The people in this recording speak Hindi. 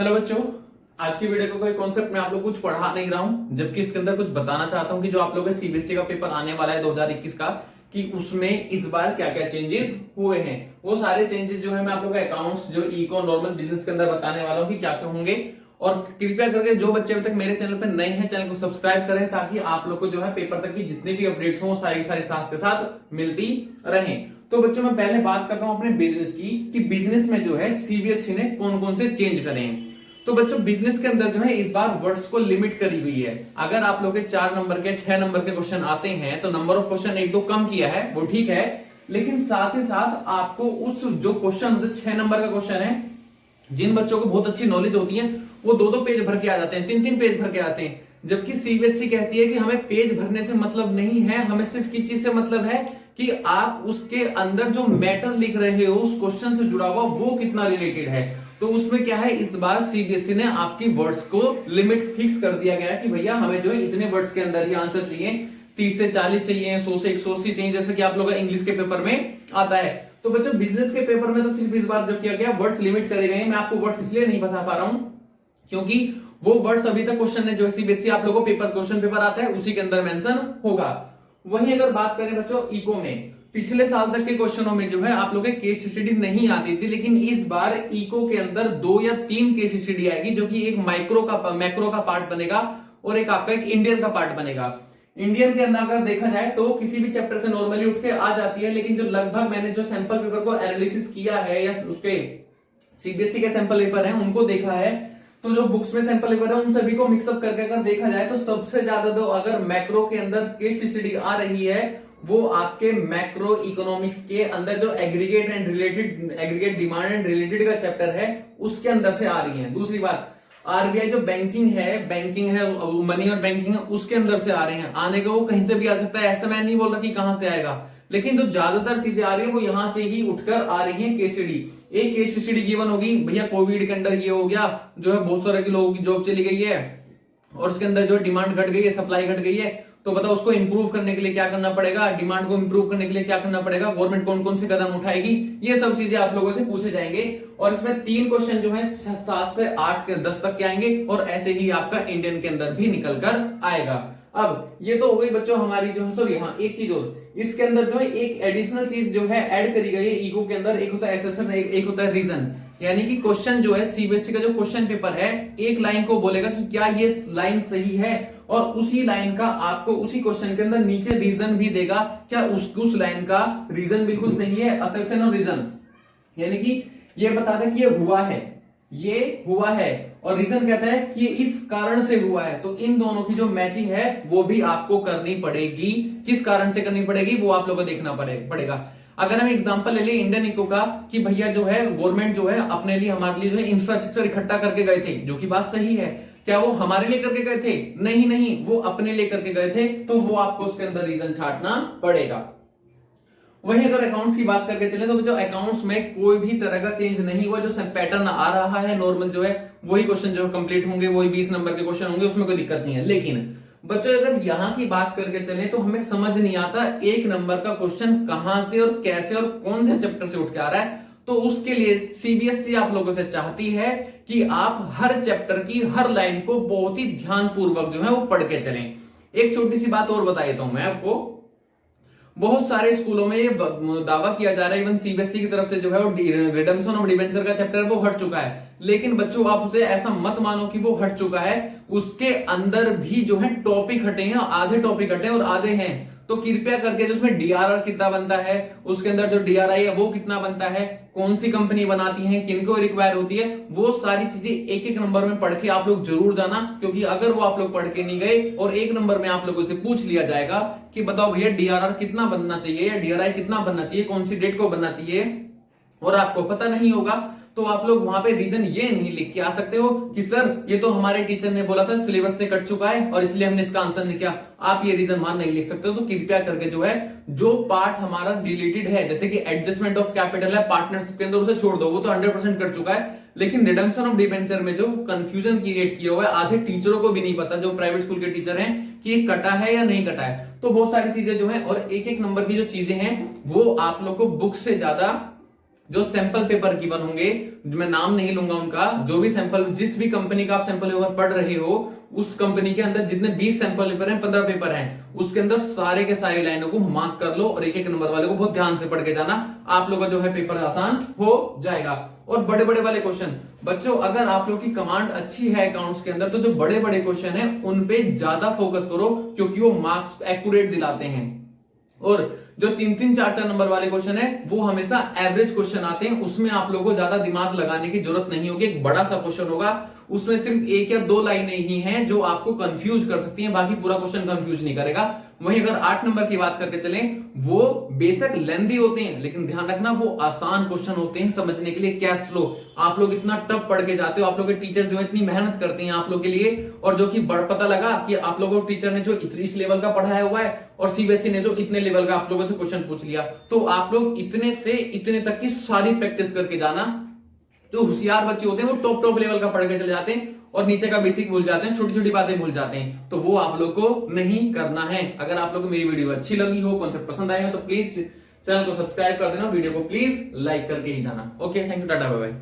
हेलो बच्चों, आज की वीडियो का कोई कॉन्सेप्ट मैं आप लोग कुछ पढ़ा नहीं रहा हूं, जबकि इसके अंदर कुछ बताना चाहता हूं कि जो आप लोगों का सीबीएसई का पेपर आने वाला है 2021 का, कि उसमें इस बार क्या क्या चेंजेस हुए हैं। वो सारे चेंजेस जो है मैं आप लोग का अकाउंट्स, जो इको नॉर्मल बिजनेस के अंदर बताने वाला हूँ कि क्या क्या होंगे। और कृपया करके जो बच्चे अभी तक मेरे चैनल पर नए हैं, चैनल को सब्सक्राइब करें ताकि आप लोग को जो है पेपर तक की जितनी भी अपडेट्स हो सारी सारी साथ के साथ मिलती रहे। तो बच्चों मैं पहले बात करता हूं अपने बिजनेस की, कि बिजनेस में जो है सीबीएसई ने कौन कौन से चेंज करे हैं। तो बच्चों बिजनेस के अंदर जो है इस बार वर्ड्स को लिमिट करी हुई है। अगर आप लोग के 4 नंबर के 6 नंबर के क्वेश्चन आते हैं तो नंबर ऑफ क्वेश्चन एक दो कम किया है, वो ठीक है, लेकिन साथ ही साथ आपको उस जो क्वेश्चन होते 6 नंबर का क्वेश्चन है, जिन बच्चों को बहुत अच्छी नॉलेज होती है वो 2-2 पेज भर के आ जाते हैं, 3-3 पेज भर के आते हैं। जबकि सीबीएसई कहती है कि हमें पेज भरने से मतलब नहीं है, हमें सिर्फ किस चीज से मतलब है कि आप उसके अंदर जो मैटर लिख रहे हो उस क्वेश्चन से जुड़ा हुआ वो कितना रिलेटेड है। तो उसमें क्या है, इस बार सीबीएसई ने आपकी वर्ड्स को लिमिट फिक्स कर दिया गया कि भैया हमें जो है इतने वर्ड्स के अंदर ही आंसर चाहिए, 30 से 40 चाहिए, 100 से 180 चाहिए, जैसे कि आप लोग इंग्लिश के पेपर में आता है। तो बच्चों बिजनेस के पेपर में तो सिर्फ इस बार जो किया गया वर्ड्स लिमिट करे गए। मैं आपको वर्ड्स इसलिए नहीं बता पा रहा हूं क्योंकि वो वर्ड्स अभी तक क्वेश्चन है जो सीबीएसई आप लोगों को क्वेश्चन पेपर आता है उसी के अंदर मेंशन होगा। वहीं अगर बात करें बच्चों इको में, पिछले साल तक के क्वेश्चनों में जो है आप लोगों के केस स्टडी नहीं आती थी, लेकिन इस बार इको के अंदर 2 या 3 केस स्टडी आएगी, जो कि एक मैक्रो का पार्ट बनेगा और एक आपका एक इंडियन का पार्ट बनेगा। इंडियन के अंदर अगर देखा जाए तो किसी भी चैप्टर से नॉर्मली उठ के आ जाती है, लेकिन जो लगभग मैंने जो सैंपल पेपर को एनालिसिस किया है या उसके सीबीएसई के सैंपल पेपर हैं उनको देखा है, तो जो बुक्स में सैंपल पेपर है उन सभी को मिक्सअप करके अगर देखा जाए तो सबसे ज्यादा तो अगर मैक्रो के अंदर केस स्टडी आ रही है वो आपके मैक्रो इकोनॉमिक्स के अंदर जो एग्रीगेट डिमांड एंड रिलेटेड का चैप्टर है उसके अंदर से आ रही है। दूसरी बात, आरबीआई जो बैंकिंग है मनी और बैंकिंग है उसके अंदर से आ रहे हैं। आने का वो कहीं से भी आ सकता है, ऐसा मैं नहीं बोल रहा कि कहां से आएगा, लेकिन जो ज्यादातर चीजें आ रही है वो यहां से ही उठकर आ रही है। केस स्टडी, एक केस स्टडी गिवन होगी, भैया कोविड के अंदर ये हो गया, जो है बहुत सारे लोगों की जॉब चली गई है और उसके अंदर जो डिमांड घट गई है, सप्लाई घट गई है, तो बताओ उसको इंप्रूव करने के लिए क्या करना पड़ेगा, डिमांड को इंप्रूव करने के लिए क्या करना पड़ेगा, गवर्नमेंट कौन कौन से कदम उठाएगी, ये सब चीजें आप लोगों से पूछे जाएंगे। और इसमें 3 क्वेश्चन जो है 7 से 8 के 10 तक के आएंगे और ऐसे ही आपका इंडियन के अंदर भी निकल कर आएगा। अब ये तो हो गई बच्चों हमारी जो है, सॉरी हाँ एक चीज और, इसके अंदर जो है एक एडिशनल चीज जो है ऐड करी गई है ईगो के अंदर, एक होता है एसेसन, एक होता है रीजन। यानी कि क्वेश्चन जो है सीबीएसई का जो क्वेश्चन पेपर है एक लाइन को बोलेगा कि क्या ये लाइन सही है, और उसी लाइन का आपको उसी क्वेश्चन के अंदर नीचे रीजन भी देगा, क्या उस लाइन का रीजन बिल्कुल सही है, असेसन और रीजन। यानी कि ये बताता है कि ये हुआ है और रीजन कहता है कि ये इस कारण से हुआ है। तो इन दोनों की जो मैचिंग है वो भी आपको करनी पड़ेगी। किस कारण से करनी पड़ेगी वो आप लोगों को देखना पड़ेगा। अगर हम एग्जांपल ले लें इंडियन इको का, कि भैया जो है गवर्नमेंट जो है अपने लिए हमारे लिए जो है इंफ्रास्ट्रक्चर इकट्ठा करके गए थे, जो कि बात सही है। क्या वो हमारे लिए करके गए थे? नहीं, वो अपने लिए करके गए थे, तो वो आपको उसके अंदर रीजन छांटना पड़ेगा। वहीं अगर अकाउंट्स की बात करके चले तो जो अकाउंट्स में कोई भी तरह का चेंज नहीं हुआ, जो पैटर्न आ रहा है नॉर्मल जो है वही क्वेश्चन जो कंप्लीट होंगे, वही 20 नंबर के क्वेश्चन होंगे, उसमें कोई दिक्कत नहीं है। लेकिन बच्चों अगर यहां की बात करके चले तो हमें समझ नहीं आता 1 नंबर का क्वेश्चन कहां से और कैसे और कौन से चैप्टर से उठ के आ रहा है। तो उसके लिए सीबीएसई आप लोगों से चाहती है कि आप हर चैप्टर की हर लाइन को बहुत ही ध्यानपूर्वक जो है वो पढ़ के चलें। एक छोटी सी बात और बता देता हूं मैं आपको, बहुत सारे स्कूलों में ये दावा किया जा रहा है, इवन सीबीएसई की तरफ से जो है वो रिडम्पशन ऑफ डिबेंचर का चैप्टर वो हट चुका है। लेकिन बच्चों आप उसे ऐसा मत मानो कि वो हट चुका है, उसके अंदर भी जो है टॉपिक हटे हैं, आधे टॉपिक हटे और आधे हैं। तो कृपया करके जो उसमें डीआरआर कितना बनता है, उसके अंदर जो डीआरआई है वो कितना बनता है, कौन सी कंपनी बनाती है, किनको रिक्वायर होती है, वो सारी चीजें एक एक नंबर में पढ़ के आप लोग जरूर जाना। क्योंकि अगर वो आप लोग पढ़ के नहीं गए और 1 नंबर में आप लोगों से पूछ लिया जाएगा कि बताओ भैया डीआरआर कितना बनना चाहिए या डीआरआई कितना बनना चाहिए, कौन सी डेट को बनना चाहिए, और आपको पता नहीं होगा, तो आप लोग वहां पे रीजन ये नहीं लिख के आ सकते हो कि सर ये तो हमारे टीचर ने बोला था सिलेबस से कट चुका है और इसलिए हमने इसका आंसर नहीं किया। आप ये रीजन वहां नहीं लिख सकते हो। तो कृपया करके जो है जो पार्ट हमारा रिलेटेड है, जैसे कि एडजस्टमेंट ऑफ कैपिटल है पार्टनरशिप के अंदर, उसे छोड़ दो, वो तो 100% कट चुका है। लेकिन रिडम्पशन ऑफ डिबेंचर में जो कंफ्यूजन क्रिएट किया हुआ है, आधे टीचरों को भी नहीं पता जो प्राइवेट स्कूल के टीचर हैं कि ये कटा है या नहीं कटा है। तो बहुत सारी चीजें जो है और एक एक नंबर की जो चीजें हैं वो आप लोग को बुक से ज्यादा जो सैंपल पेपर गिवन होंगे, मैं नाम नहीं लूंगा उनका, जो भी सैंपल, जिस भी कंपनी का आप सैंपल पेपर पढ़ रहे हो, उस कंपनी के अंदर जितने 20 सैंपल पेपर हैं, 15 पेपर हैं, उसके अंदर सारे के सारे लाइनों को मार्क कर लो और एक एक नंबर वाले को बहुत ध्यान से पढ़ के जाना, आप लोग का जो है पेपर आसान हो जाएगा। और बड़े बड़े वाले क्वेश्चन बच्चों, अगर आप लोग की कमांड अच्छी है अकाउंट्स के अंदर, तो जो बड़े बड़े क्वेश्चन है उन पे ज्यादा फोकस करो, क्योंकि वो मार्क्स एक्यूरेट दिलाते हैं। और जो 3-3, 4-4 नंबर वाले क्वेश्चन है वो हमेशा एवरेज क्वेश्चन आते हैं, उसमें आप लोगों को ज्यादा दिमाग लगाने की जरूरत नहीं होगी। एक बड़ा सा क्वेश्चन होगा, उसमें सिर्फ 1 या 2 लाइनें ही हैं जो आपको कंफ्यूज कर सकती हैं, बाकी पूरा क्वेश्चन कंफ्यूज नहीं करेगा। वहीं अगर 8 नंबर की बात करके चलें, वो बेशक लेंदी होते हैं, लेकिन ध्यान रखना वो आसान क्वेश्चन होते हैं समझने के लिए। कैश फ्लो आप लोग इतना टफ पढ़ के जाते हो, आप लोग के टीचर जो है इतनी मेहनत करते हैं आप लोग के लिए, और जो कि पता लगा कि आप लोगों को टीचर ने जो इस लेवल का पढ़ाया हुआ है और सीबीएसई ने जो इतने लेवल का आप लोगों से क्वेश्चन पूछ लिया, तो आप लोग इतने से इतने तक की सारी प्रैक्टिस करके जाना। जो होशियार बच्चे होते हैं वो टॉप लेवल का पढ़ के चले जाते हैं और नीचे का बेसिक भूल जाते हैं, छोटी छोटी बातें भूल जाते हैं, तो वो आप लोग को नहीं करना है। अगर आप लोग को मेरी वीडियो अच्छी लगी हो, कॉन्सेप्ट पसंद आए हो, तो प्लीज चैनल को सब्सक्राइब कर देना, वीडियो को प्लीज लाइक करके ही जाना। ओके, थैंक यू, टाटा, बाय बाय।